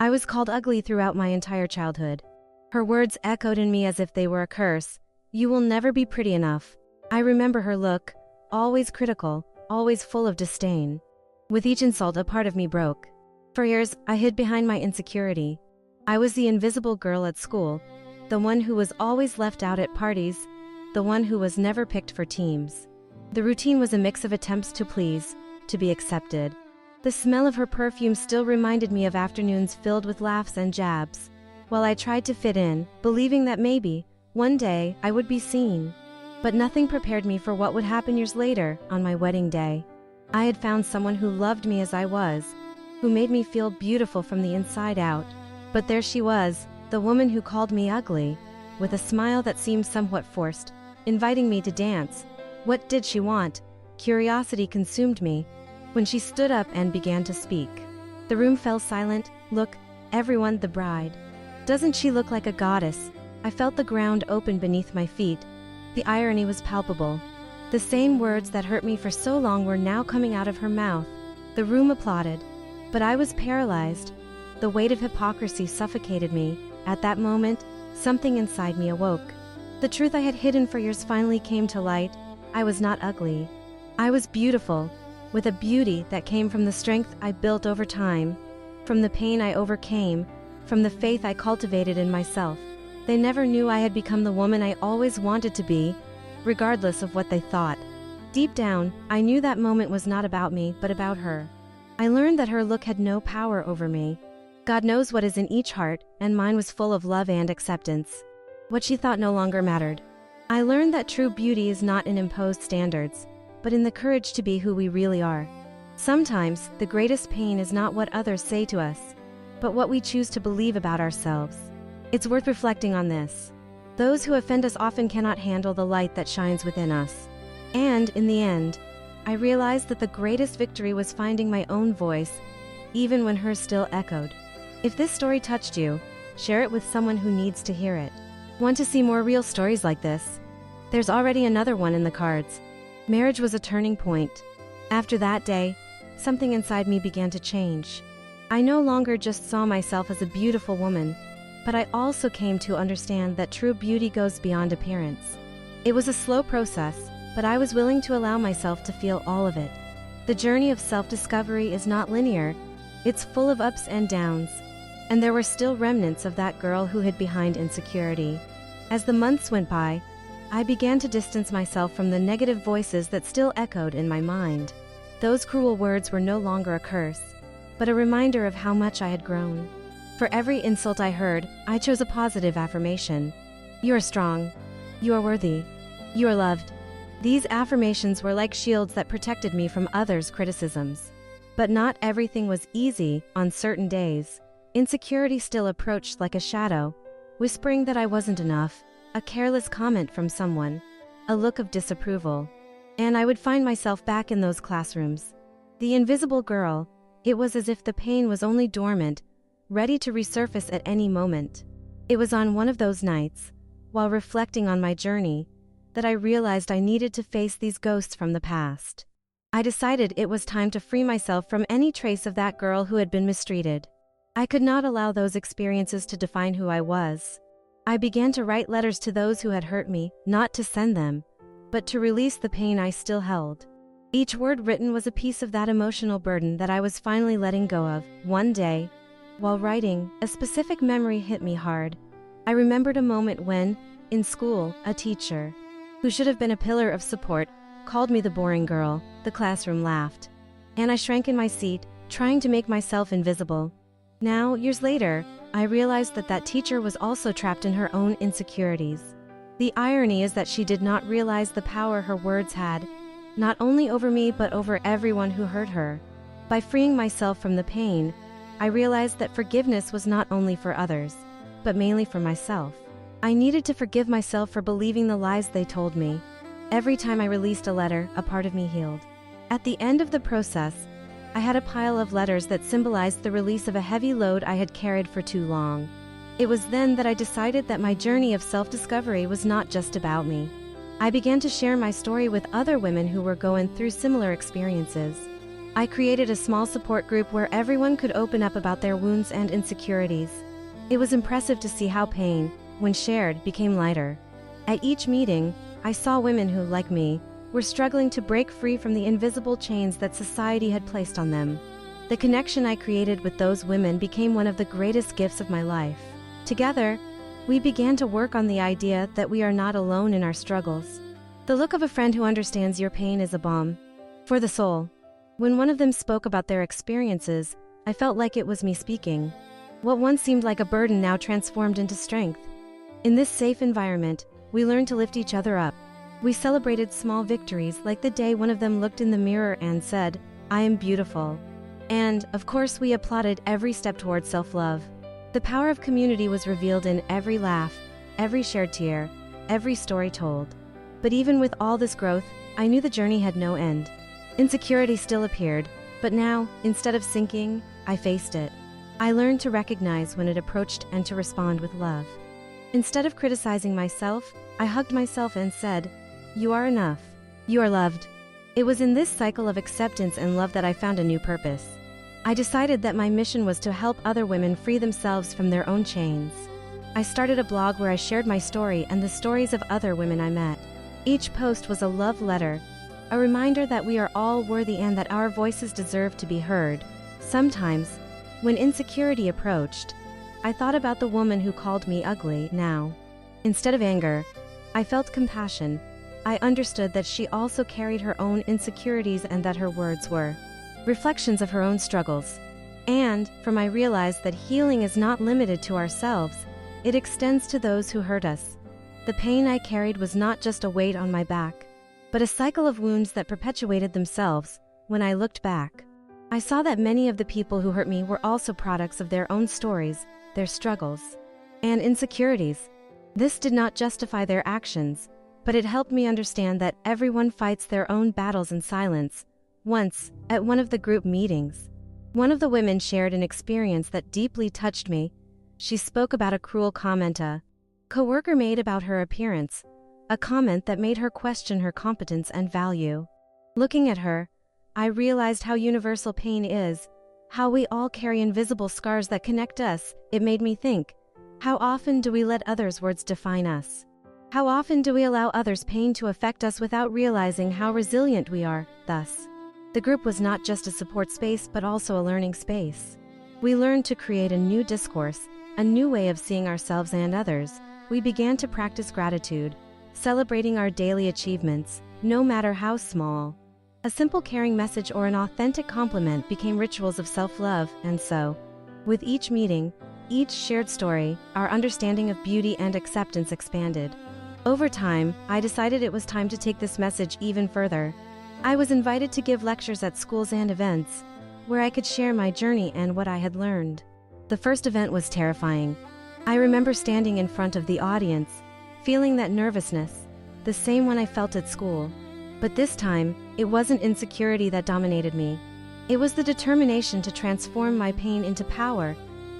I was called ugly throughout my entire childhood. Her words echoed in me as if they were a curse. You will never be pretty enough. I remember her look, always critical, always full of disdain. With each insult, a part of me broke. For years, I hid behind my insecurity. I was the invisible girl at school, the one who was always left out at parties, the one who was never picked for teams. The routine was a mix of attempts to please, to be accepted. The smell of her perfume still reminded me of afternoons filled with laughs and jabs, while I tried to fit in, believing that maybe, one day, I would be seen. But nothing prepared me for what would happen years later, on my wedding day. I had found someone who loved me as I was, who made me feel beautiful from the inside out. But there she was, the woman who called me ugly, with a smile that seemed somewhat forced, inviting me to dance. What did she want? Curiosity consumed me. When she stood up and began to speak, the room fell silent. Look, everyone, the bride. Doesn't she look like a goddess? I felt the ground open beneath my feet. The irony was palpable. The same words that hurt me for so long were now coming out of her mouth. The room applauded, but I was paralyzed. The weight of hypocrisy suffocated me. At that moment, something inside me awoke. The truth I had hidden for years finally came to light. I was not ugly. I was beautiful, with a beauty that came from the strength I built over time, from the pain I overcame, from the faith I cultivated in myself. They never knew I had become the woman I always wanted to be, regardless of what they thought. Deep down, I knew that moment was not about me, but about her. I learned that her look had no power over me. God knows what is in each heart, and mine was full of love and acceptance. What she thought no longer mattered. I learned that true beauty is not in imposed standards, but in the courage to be who we really are. Sometimes, the greatest pain is not what others say to us, but what we choose to believe about ourselves. It's worth reflecting on this. Those who offend us often cannot handle the light that shines within us. And, in the end, I realized that the greatest victory was finding my own voice, even when hers still echoed. If this story touched you, share it with someone who needs to hear it. Want to see more real stories like this? There's already another one in the cards. Marriage was a turning point. After that day, something inside me began to change. I no longer just saw myself as a beautiful woman, but I also came to understand that true beauty goes beyond appearance. It was a slow process, but I was willing to allow myself to feel all of it. The journey of self-discovery is not linear. It's full of ups and downs. And there were still remnants of that girl who hid behind insecurity. As the months went by, I began to distance myself from the negative voices that still echoed in my mind. Those cruel words were no longer a curse, but a reminder of how much I had grown. For every insult I heard, I chose a positive affirmation. You are strong. You are worthy. You are loved. These affirmations were like shields that protected me from others' criticisms. But not everything was easy. On certain days, insecurity still approached like a shadow, whispering that I wasn't enough, a careless comment from someone, a look of disapproval. And I would find myself back in those classrooms. The invisible girl. It was as if the pain was only dormant, ready to resurface at any moment. It was on one of those nights, while reflecting on my journey, that I realized I needed to face these ghosts from the past. I decided it was time to free myself from any trace of that girl who had been mistreated. I could not allow those experiences to define who I was. I began to write letters to those who had hurt me, not to send them, but to release the pain I still held. Each word written was a piece of that emotional burden that I was finally letting go of. One day, while writing, a specific memory hit me hard. I remembered a moment when, in school, a teacher, who should have been a pillar of support, called me the boring girl. The classroom laughed, and I shrank in my seat, trying to make myself invisible. Now, years later, I realized that that teacher was also trapped in her own insecurities. The irony is that she did not realize the power her words had, not only over me but over everyone who hurt her. By freeing myself from the pain, I realized that forgiveness was not only for others, but mainly for myself. I needed to forgive myself for believing the lies they told me. Every time I released a letter, a part of me healed. At the end of the process, I had a pile of letters that symbolized the release of a heavy load I had carried for too long. It was then that I decided that my journey of self-discovery was not just about me. I began to share my story with other women who were going through similar experiences. I created a small support group where everyone could open up about their wounds and insecurities. It was impressive to see how pain, when shared, became lighter. At each meeting, I saw women who, like me, were struggling to break free from the invisible chains that society had placed on them. The connection I created with those women became one of the greatest gifts of my life. Together, we began to work on the idea that we are not alone in our struggles. The look of a friend who understands your pain is a balm for the soul. When one of them spoke about their experiences, I felt like it was me speaking. What once seemed like a burden now transformed into strength. In this safe environment, we learned to lift each other up. We celebrated small victories, like the day one of them looked in the mirror and said, "I am beautiful." And, of course, we applauded every step towards self-love. The power of community was revealed in every laugh, every shared tear, every story told. But even with all this growth, I knew the journey had no end. Insecurity still appeared, but now, instead of sinking, I faced it. I learned to recognize when it approached and to respond with love. Instead of criticizing myself, I hugged myself and said, "You are enough. You are loved." It was in this cycle of acceptance and love that I found a new purpose. I decided that my mission was to help other women free themselves from their own chains. I started a blog where I shared my story and the stories of other women I met. Each post was a love letter, a reminder that we are all worthy and that our voices deserve to be heard. Sometimes, when insecurity approached, I thought about the woman who called me ugly. Now, instead of anger, I felt compassion. I understood that she also carried her own insecurities and that her words were reflections of her own struggles. And, I realized that healing is not limited to ourselves, it extends to those who hurt us. The pain I carried was not just a weight on my back, but a cycle of wounds that perpetuated themselves. When I looked back, I saw that many of the people who hurt me were also products of their own stories, their struggles, and insecurities. This did not justify their actions, but it helped me understand that everyone fights their own battles in silence. Once, at one of the group meetings, one of the women shared an experience that deeply touched me. She spoke about a cruel comment a coworker made about her appearance, a comment that made her question her competence and value. Looking at her, I realized how universal pain is, how we all carry invisible scars that connect us. It made me think, how often do we let others' words define us? How often do we allow others' pain to affect us without realizing how resilient we are? Thus, the group was not just a support space but also a learning space. We learned to create a new discourse, a new way of seeing ourselves and others. We began to practice gratitude, celebrating our daily achievements, no matter how small. A simple caring message or an authentic compliment became rituals of self-love, and so, with each meeting, each shared story, our understanding of beauty and acceptance expanded. Over time, I decided it was time to take this message even further. I was invited to give lectures at schools and events, where I could share my journey and what I had learned. The first event was terrifying. I remember standing in front of the audience, feeling that nervousness, the same one I felt at school. But this time, it wasn't insecurity that dominated me. It was the determination to transform my pain into power.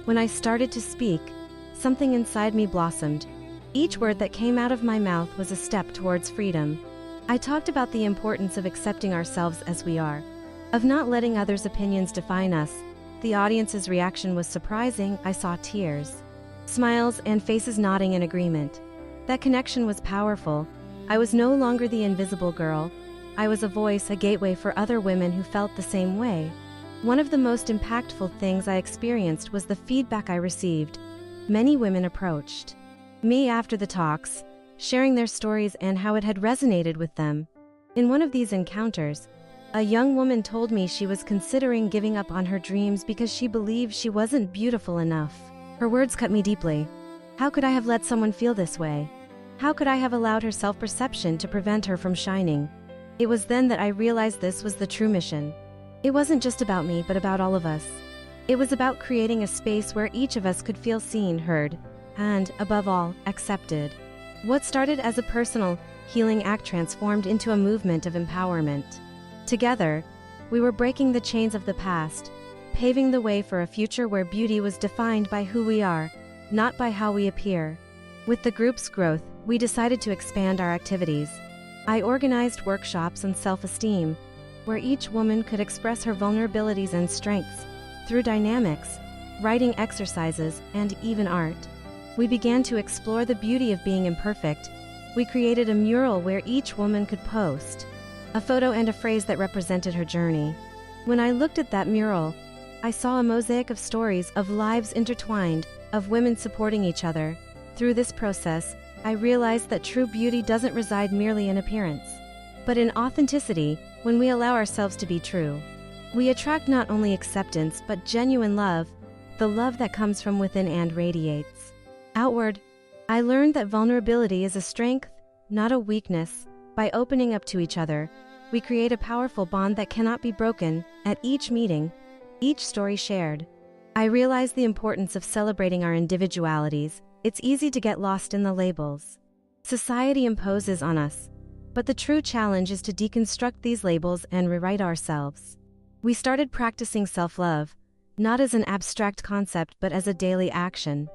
When I started to speak, something inside me blossomed. Each word that came out of my mouth was a step towards freedom. I talked about the importance of accepting ourselves as we are, of not letting others' opinions define us. The audience's reaction was surprising. I saw tears, smiles, and faces nodding in agreement. That connection was powerful. I was no longer the invisible girl. I was a voice, a gateway for other women who felt the same way. One of the most impactful things I experienced was the feedback I received. Many women approached me after the talks, sharing their stories and how it had resonated with them. In one of these encounters, a young woman told me she was considering giving up on her dreams because she believed she wasn't beautiful enough. Her words cut me deeply. How could I have let someone feel this way? How could I have allowed her self-perception to prevent her from shining? It was then that I realized this was the true mission. It wasn't just about me, but about all of us. It was about creating a space where each of us could feel seen, heard, and, above all, accepted. What started as a personal healing act transformed into a movement of empowerment. Together, we were breaking the chains of the past, paving the way for a future where beauty was defined by who we are, not by how we appear. With the group's growth, we decided to expand our activities. I organized workshops on self-esteem, where each woman could express her vulnerabilities and strengths through dynamics, writing exercises, and even art. We began to explore the beauty of being imperfect. We created a mural where each woman could post a photo and a phrase that represented her journey. When I looked at that mural, I saw a mosaic of stories, of lives intertwined, of women supporting each other. Through this process, I realized that true beauty doesn't reside merely in appearance, but in authenticity. When we allow ourselves to be true, we attract not only acceptance but genuine love, the love that comes from within and radiates outward. I learned that vulnerability is a strength, not a weakness. By opening up to each other, we create a powerful bond that cannot be broken. At each meeting, each story shared, I realized the importance of celebrating our individualities. It's easy to get lost in the labels society imposes on us, but the true challenge is to deconstruct these labels and rewrite ourselves. We started practicing self-love, not as an abstract concept but as a daily action.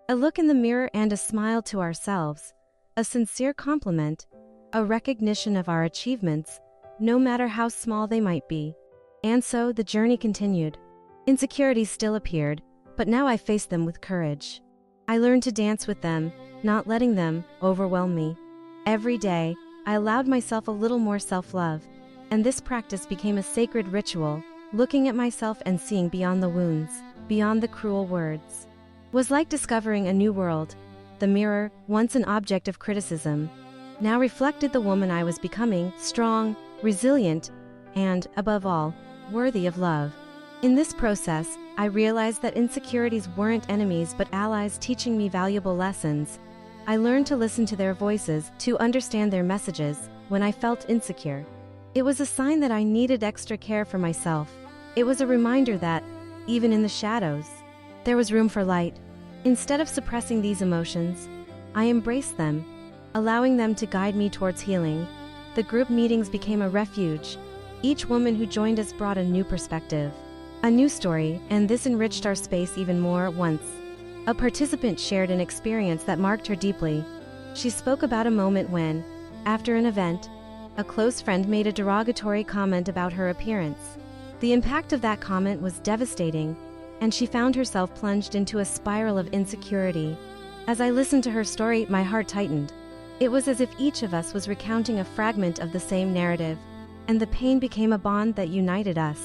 A look in the mirror and a smile to ourselves, a sincere compliment, a recognition of our achievements, no matter how small they might be. And so the journey continued. Insecurities still appeared, but now I faced them with courage. I learned to dance with them, not letting them overwhelm me. Every day, I allowed myself a little more self-love, and this practice became a sacred ritual. Looking at myself and seeing beyond the wounds, beyond the cruel words, was like discovering a new world. The mirror, once an object of criticism, now reflected the woman I was becoming, strong, resilient, and, above all, worthy of love. In this process, I realized that insecurities weren't enemies but allies, teaching me valuable lessons. I learned to listen to their voices, to understand their messages. When I felt insecure, it was a sign that I needed extra care for myself. It was a reminder that, even in the shadows, there was room for light. Instead of suppressing these emotions, I embraced them, allowing them to guide me towards healing. The group meetings became a refuge. Each woman who joined us brought a new perspective, a new story, and this enriched our space even more. Once, a participant shared an experience that marked her deeply. She spoke about a moment when, after an event, a close friend made a derogatory comment about her appearance. The impact of that comment was devastating, and she found herself plunged into a spiral of insecurity. As I listened to her story, my heart tightened. It was as if each of us was recounting a fragment of the same narrative, and the pain became a bond that united us.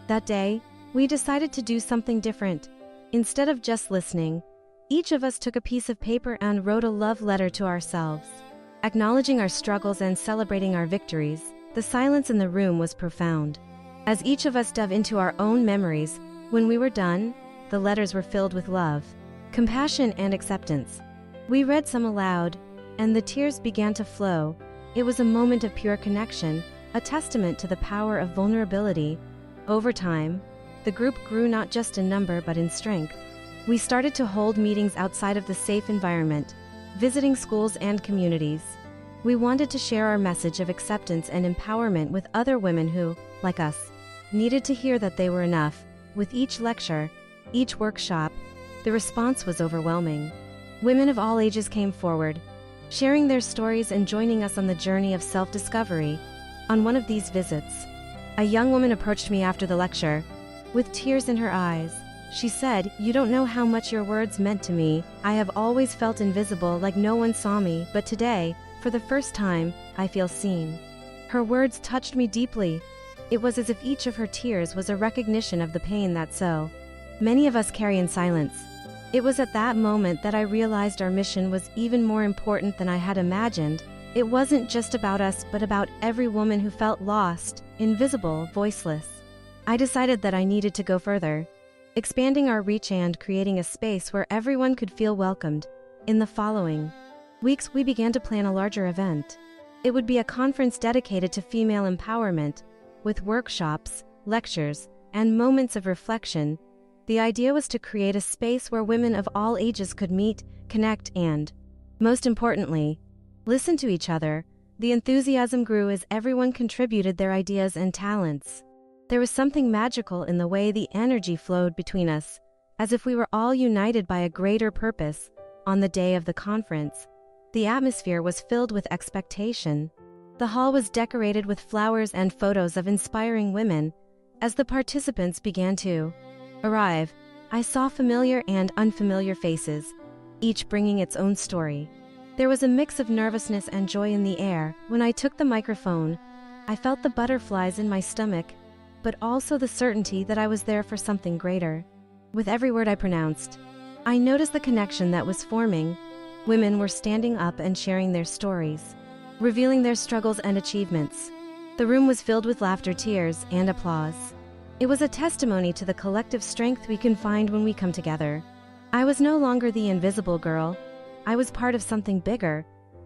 That day, we decided to do something different. Instead of just listening, each of us took a piece of paper and wrote a love letter to ourselves, acknowledging our struggles and celebrating our victories. The silence in the room was profound. As each of us dove into our own memories, when we were done, the letters were filled with love, compassion, and acceptance. We read some aloud, and the tears began to flow. It was a moment of pure connection, a testament to the power of vulnerability. Over time, the group grew not just in number but in strength. We started to hold meetings outside of the safe environment, visiting schools and communities. We wanted to share our message of acceptance and empowerment with other women who, like us, needed to hear that they were enough. With each lecture, each workshop, the response was overwhelming. Women of all ages came forward, sharing their stories and joining us on the journey of self-discovery. On one of these visits, a young woman approached me after the lecture. With tears in her eyes, she said, "You don't know how much your words meant to me. I have always felt invisible, like no one saw me, but today, for the first time, I feel seen." Her words touched me deeply. It was as if each of her tears was a recognition of the pain that so many of us carry in silence. It was at that moment that I realized our mission was even more important than I had imagined. It wasn't just about us, but about every woman who felt lost, invisible, voiceless. I decided that I needed to go further, expanding our reach and creating a space where everyone could feel welcomed. In the following weeks, we began to plan a larger event. It would be a conference dedicated to female empowerment, with workshops, lectures, and moments of reflection. The idea was to create a space where women of all ages could meet, connect, and, most importantly, listen to each other. The enthusiasm grew as everyone contributed their ideas and talents. There was something magical in the way the energy flowed between us, as if we were all united by a greater purpose. On the day of the conference, the atmosphere was filled with expectation. The hall was decorated with flowers and photos of inspiring women. As the participants began to arrive, I saw familiar and unfamiliar faces, each bringing its own story. There was a mix of nervousness and joy in the air. When I took the microphone, I felt the butterflies in my stomach, but also the certainty that I was there for something greater. With every word I pronounced, I noticed the connection that was forming. Women were standing up and sharing their stories, revealing their struggles and achievements. The room was filled with laughter, tears, and applause. It was a testimony to the collective strength we can find when we come together. I was no longer the invisible girl. I was part of something bigger,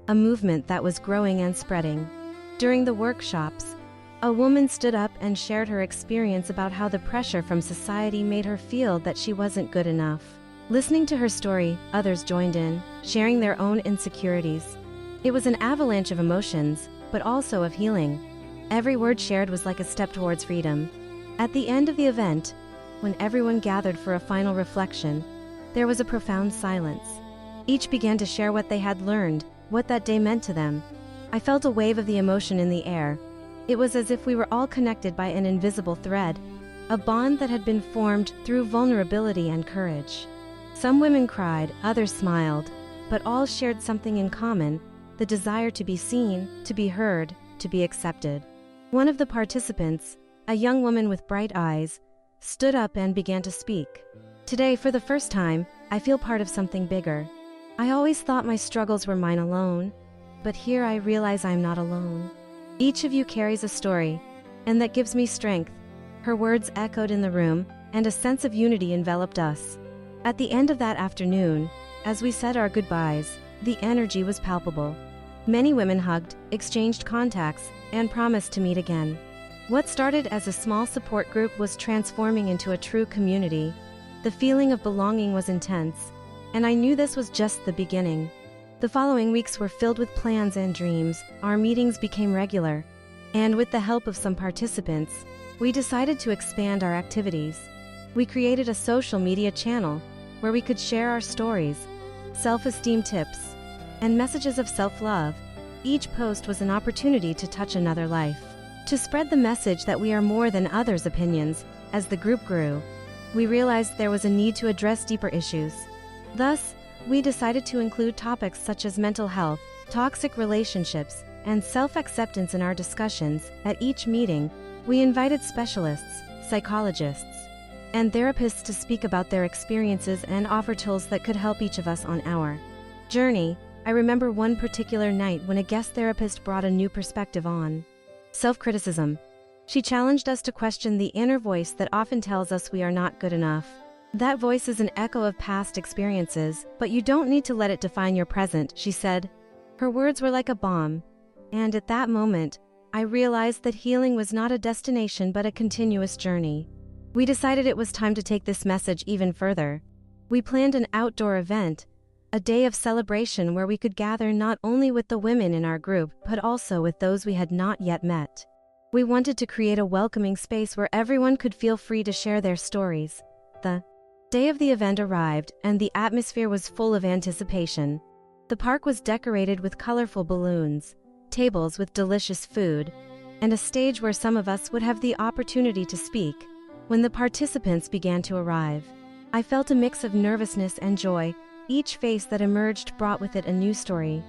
a movement that was growing and spreading. During the workshops, a woman stood up and shared her experience about how the pressure from society made her feel that she wasn't good enough. Listening to her story, others joined in, sharing their own insecurities. It was an avalanche of emotions, but also of healing. Every word shared was like a step towards freedom. At the end of the event, when everyone gathered for a final reflection, there was a profound silence. Each began to share what they had learned, what that day meant to them. I felt a wave of the emotion in the air. It was as if we were all connected by an invisible thread, a bond that had been formed through vulnerability and courage. Some women cried, others smiled, but all shared something in common, the desire to be seen, to be heard, to be accepted. One of the participants, a young woman with bright eyes, stood up and began to speak. Today, for the first time, I feel part of something bigger. I always thought my struggles were mine alone, but here I realize I'm not alone. Each of you carries a story, and that gives me strength. Her words echoed in the room, and a sense of unity enveloped us. At the end of that afternoon, as we said our goodbyes, the energy was palpable. Many women hugged, exchanged contacts, and promised to meet again. What started as a small support group was transforming into a true community. The feeling of belonging was intense, and I knew this was just the beginning. The following weeks were filled with plans and dreams. Our meetings became regular, and with the help of some participants, we decided to expand our activities. We created a social media channel where we could share our stories, self-esteem tips, and messages of self-love. Each post was an opportunity to touch another life, to spread the message that we are more than others' opinions. As the group grew, we realized there was a need to address deeper issues. Thus, we decided to include topics such as mental health, toxic relationships, and self-acceptance in our discussions. At each meeting, we invited specialists, psychologists, and therapists to speak about their experiences and offer tools that could help each of us on our journey. I remember one particular night when a guest therapist brought a new perspective on self-criticism. She challenged us to question the inner voice that often tells us we are not good enough. That voice is an echo of past experiences, but you don't need to let it define your present, she said. Her words were like a bomb, and at that moment, I realized that healing was not a destination but a continuous journey. We decided it was time to take this message even further. We planned an outdoor event, a day of celebration where we could gather not only with the women in our group but also with those we had not yet met. We wanted to create a welcoming space where everyone could feel free to share their stories. The day of the event arrived, and the atmosphere was full of anticipation. The park was decorated with colorful balloons, tables with delicious food, and a stage where some of us would have the opportunity to speak. When the participants began to arrive, I felt a mix of nervousness and joy. Each face that emerged brought with it a new story,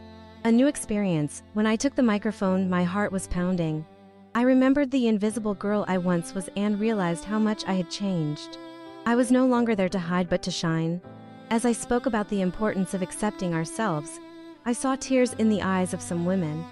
a new experience. When I took the microphone, my heart was pounding. I remembered the invisible girl I once was and realized how much I had changed. I was no longer there to hide but to shine. As I spoke about the importance of accepting ourselves, I saw tears in the eyes of some women.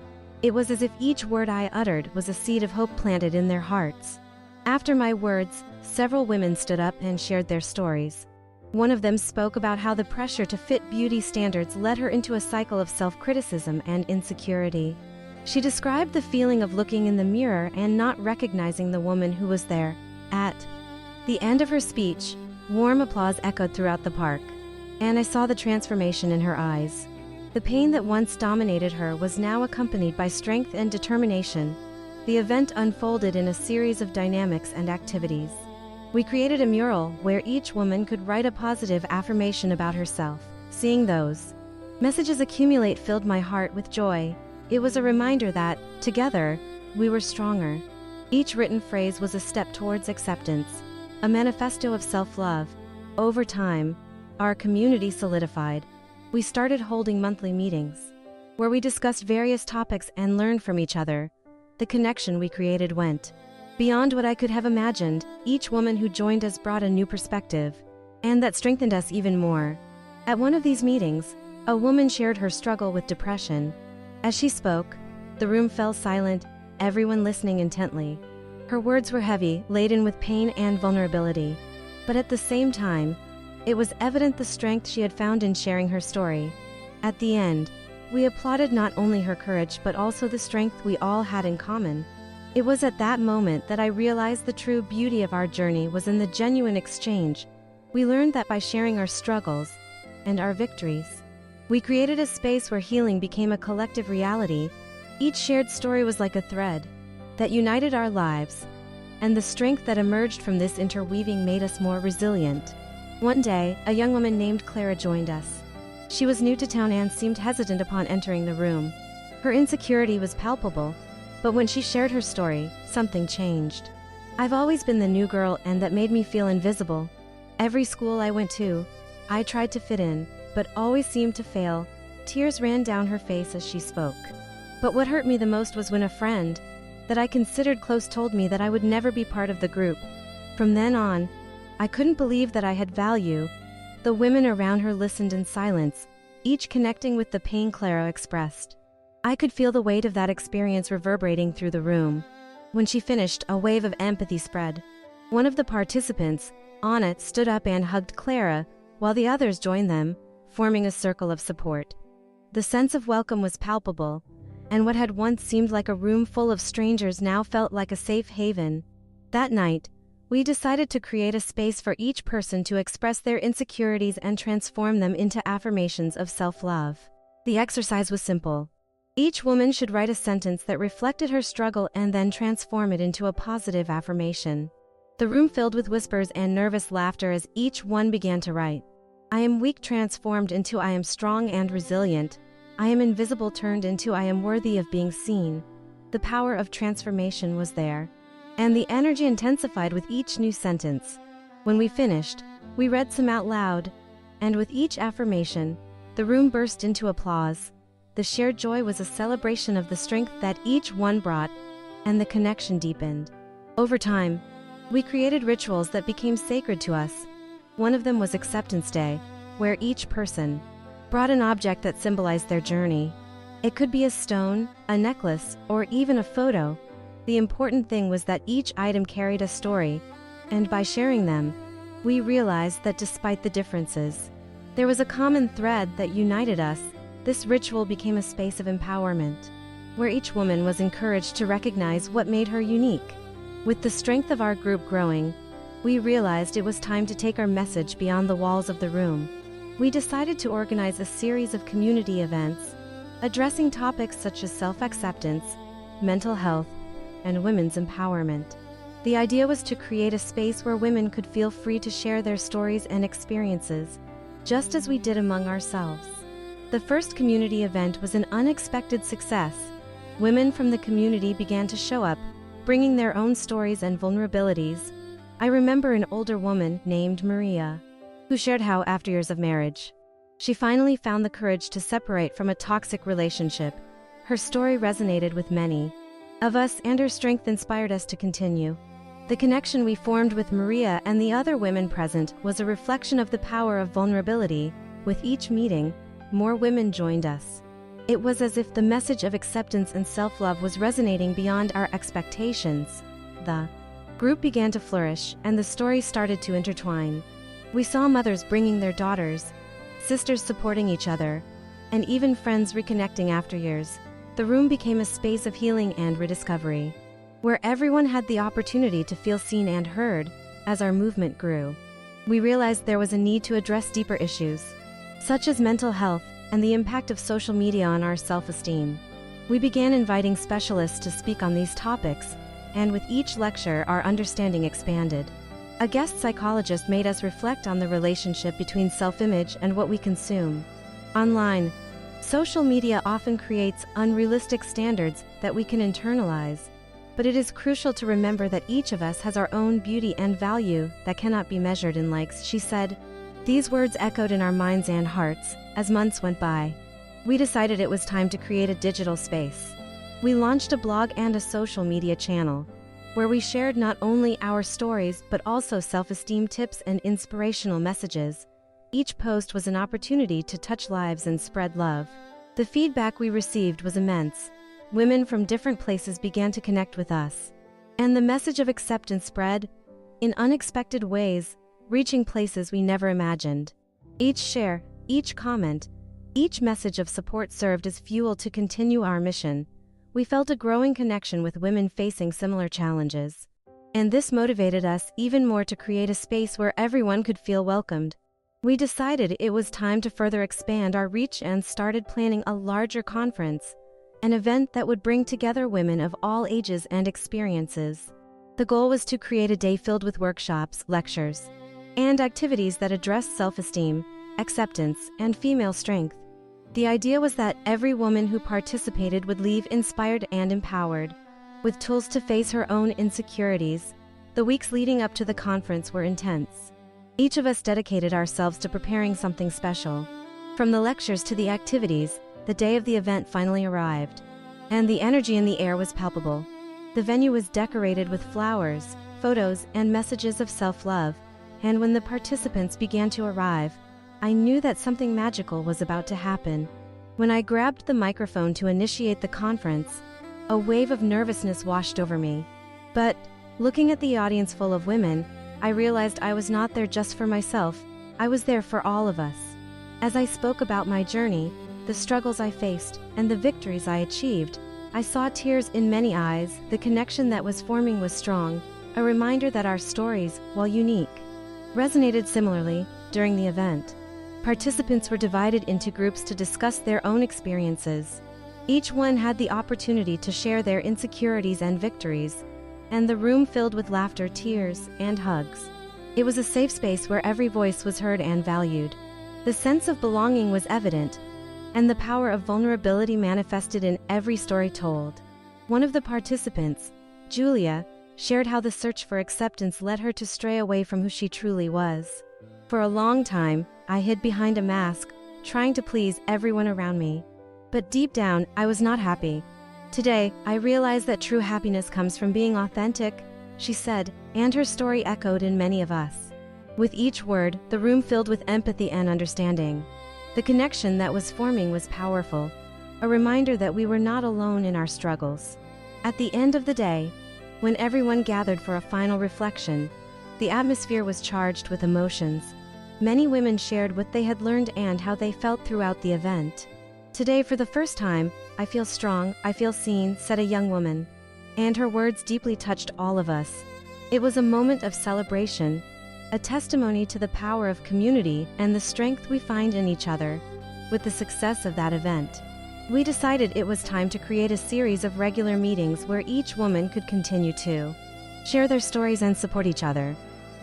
It was as if each word I uttered was a seed of hope planted in their hearts. After my words, several women stood up and shared their stories. One of them spoke about how the pressure to fit beauty standards led her into a cycle of self-criticism and insecurity. She described the feeling of looking in the mirror and not recognizing the woman who was there. At the end of her speech, warm applause echoed throughout the park, and I saw the transformation in her eyes. The pain that once dominated her was now accompanied by strength and determination. The event unfolded in a series of dynamics and activities. We created a mural where each woman could write a positive affirmation about herself. Seeing those messages accumulate filled my heart with joy. It was a reminder that, together, we were stronger. Each written phrase was a step towards acceptance, a manifesto of self-love. Over time, our community solidified. We started holding monthly meetings, where we discussed various topics and learned from each other. The connection we created went beyond what I could have imagined. Each woman who joined us brought a new perspective, and that strengthened us even more. At one of these meetings, a woman shared her struggle with depression. As she spoke, the room fell silent, everyone listening intently. Her words were heavy, laden with pain and vulnerability. But at the same time, it was evident the strength she had found in sharing her story. At the end, we applauded not only her courage but also the strength we all had in common. It was at that moment that I realized the true beauty of our journey was in the genuine exchange. We learned that by sharing our struggles and our victories, we created a space where healing became a collective reality. Each shared story was like a thread that united our lives, and the strength that emerged from this interweaving made us more resilient. One day, a young woman named Clara joined us. She was new to town and seemed hesitant upon entering the room. Her insecurity was palpable, but when she shared her story, something changed. I've always been the new girl, and that made me feel invisible. Every school I went to, I tried to fit in, but always seemed to fail. Tears ran down her face as she spoke. But what hurt me the most was when a friend that I considered close told me that I would never be part of the group. From then on, I couldn't believe that I had value. The women around her listened in silence, each connecting with the pain Clara expressed. I could feel the weight of that experience reverberating through the room. When she finished, a wave of empathy spread. One of the participants, Anna, stood up and hugged Clara, while the others joined them, forming a circle of support. The sense of welcome was palpable, and what had once seemed like a room full of strangers now felt like a safe haven. That night, we decided to create a space for each person to express their insecurities and transform them into affirmations of self-love. The exercise was simple. Each woman should write a sentence that reflected her struggle and then transform it into a positive affirmation. The room filled with whispers and nervous laughter as each one began to write. I am weak transformed into I am strong and resilient. I am invisible turned into I am worthy of being seen. The power of transformation was there, and the energy intensified with each new sentence. When we finished, we read some out loud, and with each affirmation, the room burst into applause. The shared joy was a celebration of the strength that each one brought, and the connection deepened. Over time, we created rituals that became sacred to us. One of them was Acceptance Day, where each person brought an object that symbolized their journey. It could be a stone, a necklace, or even a photo. The important thing was that each item carried a story, and by sharing them, we realized that despite the differences, there was a common thread that united us. This ritual became a space of empowerment, where each woman was encouraged to recognize what made her unique. With the strength of our group growing, we realized it was time to take our message beyond the walls of the room. We decided to organize a series of community events, addressing topics such as self-acceptance, mental health, and women's empowerment. The idea was to create a space where women could feel free to share their stories and experiences, just as we did among ourselves. The first community event was an unexpected success. Women from the community began to show up, bringing their own stories and vulnerabilities. I remember an older woman named Maria, who shared how, after years of marriage, she finally found the courage to separate from a toxic relationship. Her story resonated with many of us, and her strength inspired us to continue. The connection we formed with Maria and the other women present was a reflection of the power of vulnerability. With each meeting, more women joined us. It was as if the message of acceptance and self-love was resonating beyond our expectations. The group began to flourish, and the stories started to intertwine. We saw mothers bringing their daughters, sisters supporting each other, and even friends reconnecting after years. The room became a space of healing and rediscovery, where everyone had the opportunity to feel seen and heard. As our movement grew, we realized there was a need to address deeper issues, such as mental health and the impact of social media on our self-esteem. We began inviting specialists to speak on these topics, and with each lecture, our understanding expanded. A guest psychologist made us reflect on the relationship between self-image and what we consume online. Social media often creates unrealistic standards that we can internalize, but it is crucial to remember that each of us has our own beauty and value that cannot be measured in likes, she said. These words echoed in our minds and hearts as months went by. We decided it was time to create a digital space. We launched a blog and a social media channel, where we shared not only our stories but also self-esteem tips and inspirational messages. Each post was an opportunity to touch lives and spread love. The feedback we received was immense. Women from different places began to connect with us, and the message of acceptance spread in unexpected ways, reaching places we never imagined. Each share, each comment, each message of support served as fuel to continue our mission. We felt a growing connection with women facing similar challenges, and this motivated us even more to create a space where everyone could feel welcomed. We decided it was time to further expand our reach and started planning a larger conference, an event that would bring together women of all ages and experiences. The goal was to create a day filled with workshops, lectures, and activities that address self-esteem, acceptance, and female strength. The idea was that every woman who participated would leave inspired and empowered, with tools to face her own insecurities. The weeks leading up to the conference were intense. Each of us dedicated ourselves to preparing something special. From the lectures to the activities, the day of the event finally arrived, and the energy in the air was palpable. The venue was decorated with flowers, photos, and messages of self-love, and when the participants began to arrive, I knew that something magical was about to happen. When I grabbed the microphone to initiate the conference, a wave of nervousness washed over me. But, looking at the audience full of women, I realized I was not there just for myself, I was there for all of us. As I spoke about my journey, the struggles I faced, and the victories I achieved, I saw tears in many eyes. The connection that was forming was strong, a reminder that our stories, while unique, resonated similarly. During the event, participants were divided into groups to discuss their own experiences. Each one had the opportunity to share their insecurities and victories, and the room filled with laughter, tears, and hugs. It was a safe space where every voice was heard and valued. The sense of belonging was evident, and the power of vulnerability manifested in every story told. One of the participants, Julia, shared how the search for acceptance led her to stray away from who she truly was. For a long time, I hid behind a mask, trying to please everyone around me. But deep down, I was not happy. Today, I realize that true happiness comes from being authentic, she said, and her story echoed in many of us. With each word, the room filled with empathy and understanding. The connection that was forming was powerful, a reminder that we were not alone in our struggles. At the end of the day, when everyone gathered for a final reflection, the atmosphere was charged with emotions. Many women shared what they had learned and how they felt throughout the event. Today, for the first time, I feel strong, I feel seen, said a young woman, and her words deeply touched all of us. It was a moment of celebration, a testimony to the power of community and the strength we find in each other. With the success of that event, we decided it was time to create a series of regular meetings where each woman could continue to share their stories and support each other.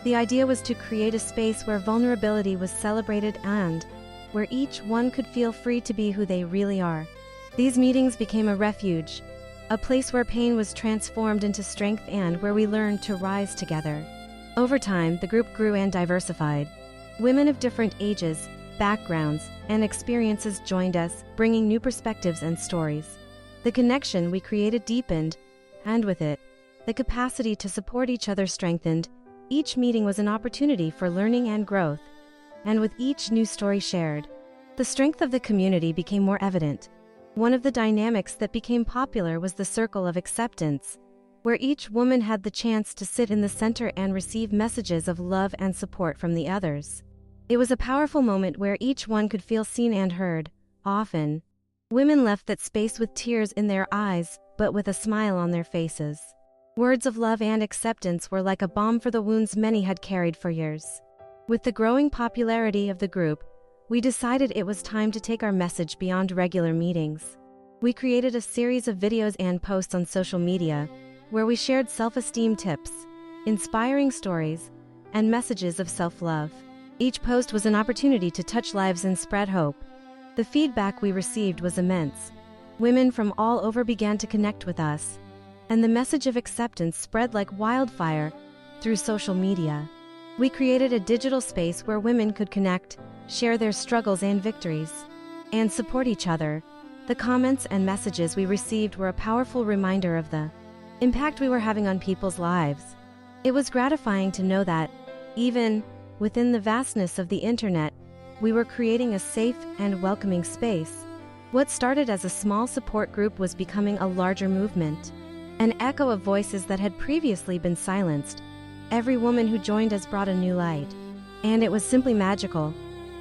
The idea was to create a space where vulnerability was celebrated and where each one could feel free to be who they really are. These meetings became a refuge, a place where pain was transformed into strength and where we learned to rise together. Over time, the group grew and diversified. Women of different ages, backgrounds, and experiences joined us, bringing new perspectives and stories. The connection we created deepened, and with it, the capacity to support each other strengthened. Each meeting was an opportunity for learning and growth, and with each new story shared, the strength of the community became more evident. One of the dynamics that became popular was the circle of acceptance, where each woman had the chance to sit in the center and receive messages of love and support from the others. It was a powerful moment where each one could feel seen and heard. Often, women left that space with tears in their eyes, but with a smile on their faces. Words of love and acceptance were like a balm for the wounds many had carried for years. With the growing popularity of the group, we decided it was time to take our message beyond regular meetings. We created a series of videos and posts on social media, where we shared self-esteem tips, inspiring stories, and messages of self-love. Each post was an opportunity to touch lives and spread hope. The feedback we received was immense. Women from all over began to connect with us, and the message of acceptance spread like wildfire through social media. We created a digital space where women could connect, share their struggles and victories, and support each other. The comments and messages we received were a powerful reminder of the impact we were having on people's lives. It was gratifying to know that, even within the vastness of the internet, we were creating a safe and welcoming space. What started as a small support group was becoming a larger movement, an echo of voices that had previously been silenced. Every woman who joined us brought a new light, and it was simply magical.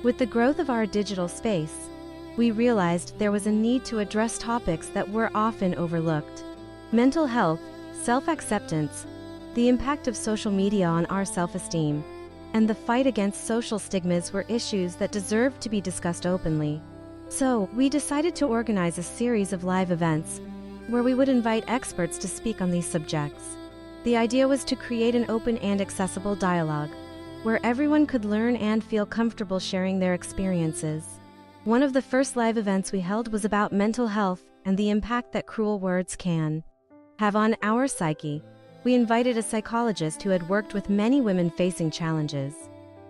With the growth of our digital space, we realized there was a need to address topics that were often overlooked. Mental health, self-acceptance, the impact of social media on our self-esteem, and the fight against social stigmas were issues that deserved to be discussed openly. So, we decided to organize a series of live events where we would invite experts to speak on these subjects. The idea was to create an open and accessible dialogue where everyone could learn and feel comfortable sharing their experiences. One of the first live events we held was about mental health and the impact that cruel words can have on our psyche. We invited a psychologist who had worked with many women facing challenges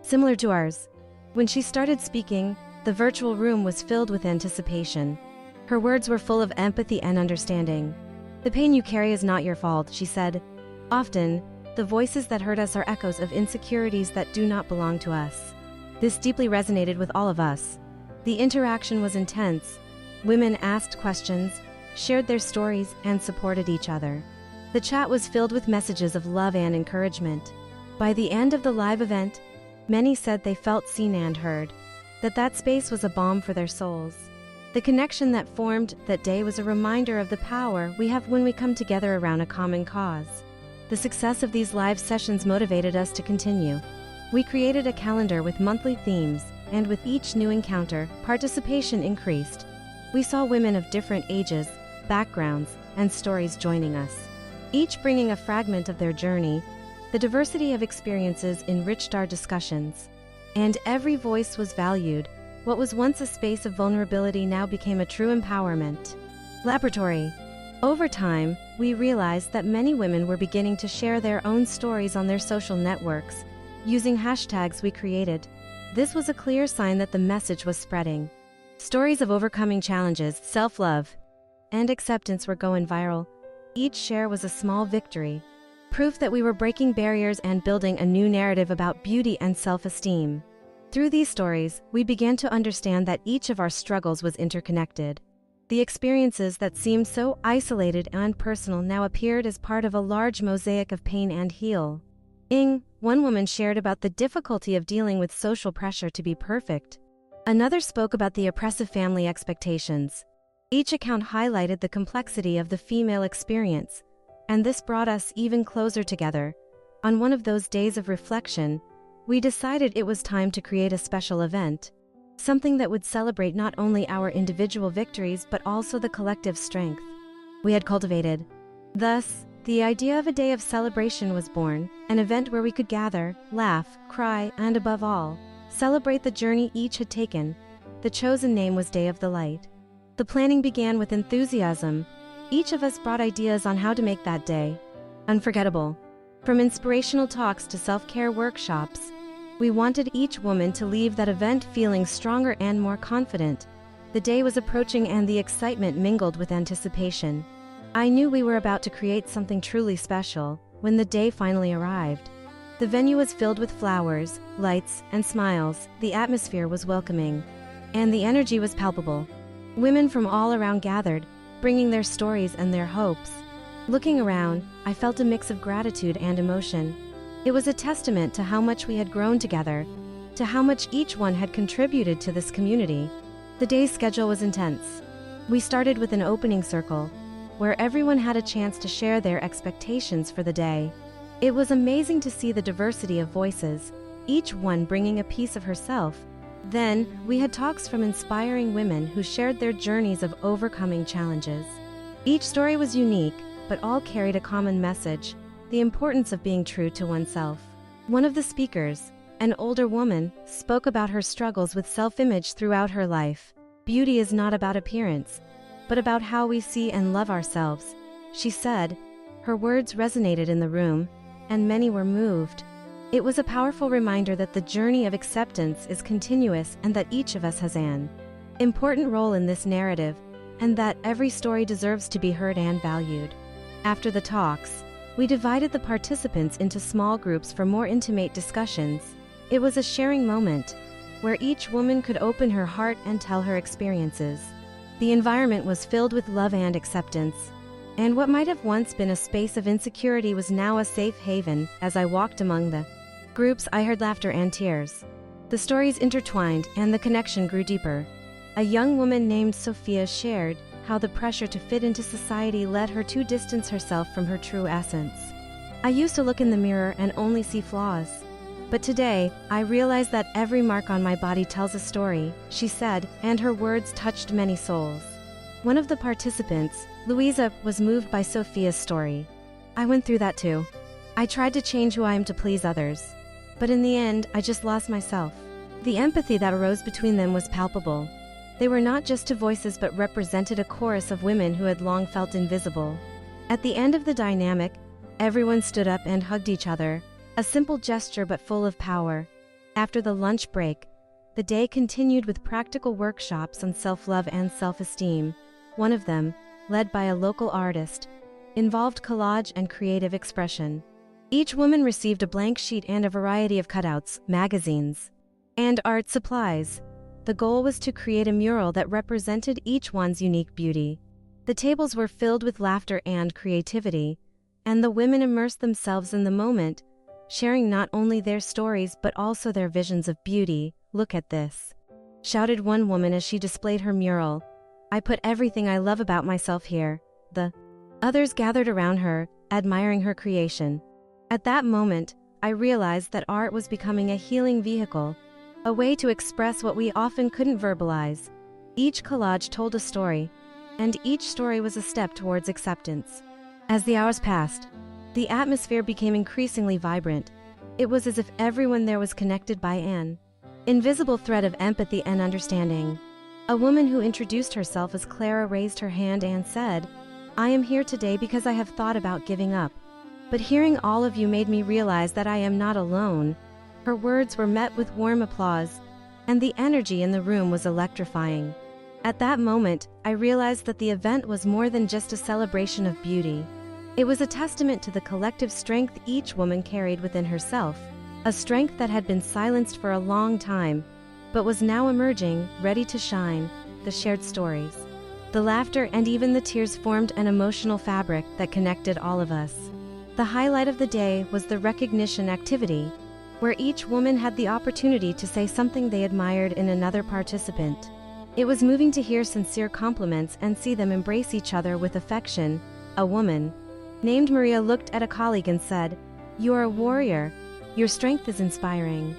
similar to ours. When she started speaking, the virtual room was filled with anticipation. Her words were full of empathy and understanding. "The pain you carry is not your fault," she said. "Often, the voices that hurt us are echoes of insecurities that do not belong to us." This deeply resonated with all of us. The interaction was intense. Women asked questions, shared their stories, and supported each other. The chat was filled with messages of love and encouragement. By the end of the live event, many said they felt seen and heard, that space was a balm for their souls. The connection that formed that day was a reminder of the power we have when we come together around a common cause. The success of these live sessions motivated us to continue. We created a calendar with monthly themes, and with each new encounter, participation increased. We saw women of different ages, backgrounds, and stories joining us, each bringing a fragment of their journey. The diversity of experiences enriched our discussions, and every voice was valued. What was once a space of vulnerability now became a true empowerment laboratory. Over time, we realized that many women were beginning to share their own stories on their social networks, using hashtags we created. This was a clear sign that the message was spreading. Stories of overcoming challenges, self-love, and acceptance were going viral. Each share was a small victory, proof that we were breaking barriers and building a new narrative about beauty and self-esteem. Through these stories, we began to understand that each of our struggles was interconnected. The experiences that seemed so isolated and personal now appeared as part of a large mosaic of pain and heal. One woman shared about the difficulty of dealing with social pressure to be perfect. Another spoke about the oppressive family expectations. Each account highlighted the complexity of the female experience, and this brought us even closer together. On one of those days of reflection, we decided it was time to create a special event, something that would celebrate not only our individual victories but also the collective strength we had cultivated. Thus, the idea of a day of celebration was born, an event where we could gather, laugh, cry, and above all, celebrate the journey each had taken. The chosen name was Day of the Light. The planning began with enthusiasm. Each of us brought ideas on how to make that day unforgettable. From inspirational talks to self-care workshops, we wanted each woman to leave that event feeling stronger and more confident. The day was approaching and the excitement mingled with anticipation. I knew we were about to create something truly special when the day finally arrived. The venue was filled with flowers, lights, and smiles. The atmosphere was welcoming, and the energy was palpable. Women from all around gathered, bringing their stories and their hopes. Looking around, I felt a mix of gratitude and emotion. It was a testament to how much we had grown together, to how much each one had contributed to this community. The day's schedule was intense. We started with an opening circle, where everyone had a chance to share their expectations for the day. It was amazing to see the diversity of voices, each one bringing a piece of herself. Then, we had talks from inspiring women who shared their journeys of overcoming challenges. Each story was unique, but all carried a common message: the importance of being true to oneself. One of the speakers, an older woman, spoke about her struggles with self-image throughout her life. Beauty is not about appearance, but about how we see and love ourselves, she said. Her words resonated in the room, and many were moved. It was a powerful reminder that the journey of acceptance is continuous and that each of us has an important role in this narrative, and that every story deserves to be heard and valued. After the talks, we divided the participants into small groups for more intimate discussions. It was a sharing moment, where each woman could open her heart and tell her experiences. The environment was filled with love and acceptance, and what might have once been a space of insecurity was now a safe haven. As I walked among the groups, I heard laughter and tears. The stories intertwined, and the connection grew deeper. A young woman named Sophia shared how the pressure to fit into society led her to distance herself from her true essence. I used to look in the mirror and only see flaws. But today, I realize that every mark on my body tells a story, she said, and her words touched many souls. One of the participants, Louisa, was moved by Sophia's story. I went through that too. I tried to change who I am to please others. But in the end, I just lost myself. The empathy that arose between them was palpable. They were not just two voices but represented a chorus of women who had long felt invisible. At the end of the dynamic, everyone stood up and hugged each other, a simple gesture but full of power. After the lunch break, the day continued with practical workshops on self-love and self-esteem. One of them, led by a local artist, involved collage and creative expression. Each woman received a blank sheet and a variety of cutouts, magazines, and art supplies. The goal was to create a mural that represented each one's unique beauty. The tables were filled with laughter and creativity, and the women immersed themselves in the moment, sharing not only their stories but also their visions of beauty. "Look at this," shouted one woman as she displayed her mural. "I put everything I love about myself here." The others gathered around her, admiring her creation. At that moment, I realized that art was becoming a healing vehicle, a way to express what we often couldn't verbalize. Each collage told a story, and each story was a step towards acceptance. As the hours passed, the atmosphere became increasingly vibrant. It was as if everyone there was connected by an invisible thread of empathy and understanding. A woman who introduced herself as Clara raised her hand and said, "I am here today because I have thought about giving up. But hearing all of you made me realize that I am not alone." Her words were met with warm applause, and the energy in the room was electrifying. At that moment, I realized that the event was more than just a celebration of beauty. It was a testament to the collective strength each woman carried within herself, a strength that had been silenced for a long time, but was now emerging, ready to shine. The shared stories, the laughter, and even the tears formed an emotional fabric that connected all of us. The highlight of the day was the recognition activity, where each woman had the opportunity to say something they admired in another participant. It was moving to hear sincere compliments and see them embrace each other with affection. A woman named Maria looked at a colleague and said, "You are a warrior. Your strength is inspiring."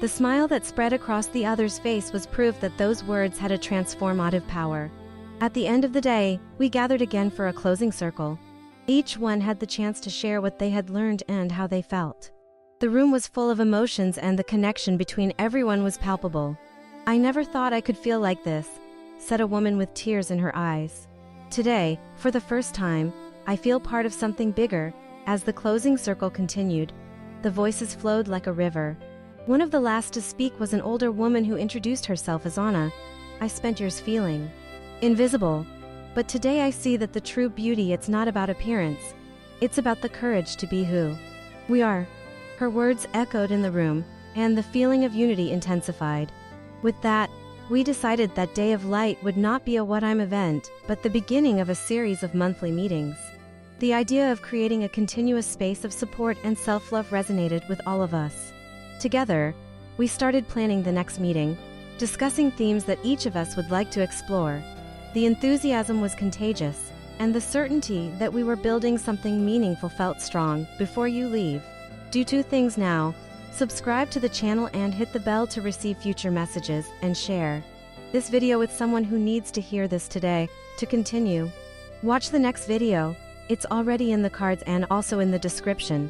The smile that spread across the other's face was proof that those words had a transformative power. At the end of the day, we gathered again for a closing circle. Each one had the chance to share what they had learned and how they felt. The room was full of emotions and the connection between everyone was palpable. "I never thought I could feel like this," said a woman with tears in her eyes. "Today, for the first time, I feel part of something bigger." As the closing circle continued, the voices flowed like a river. One of the last to speak was an older woman who introduced herself as Anna. "I spent years feeling invisible, but today I see that the true beauty, it's not about appearance. It's about the courage to be who we are." Her words echoed in the room, and the feeling of unity intensified. With that, we decided that Day of Light would not be a one-time event, but the beginning of a series of monthly meetings. The idea of creating a continuous space of support and self-love resonated with all of us. Together, we started planning the next meeting, discussing themes that each of us would like to explore. The enthusiasm was contagious, and the certainty that we were building something meaningful felt strong. Before you leave, do two things now: subscribe to the channel and hit the bell to receive future messages, and share this video with someone who needs to hear this today. To continue, watch the next video. It's already in the cards and also in the description.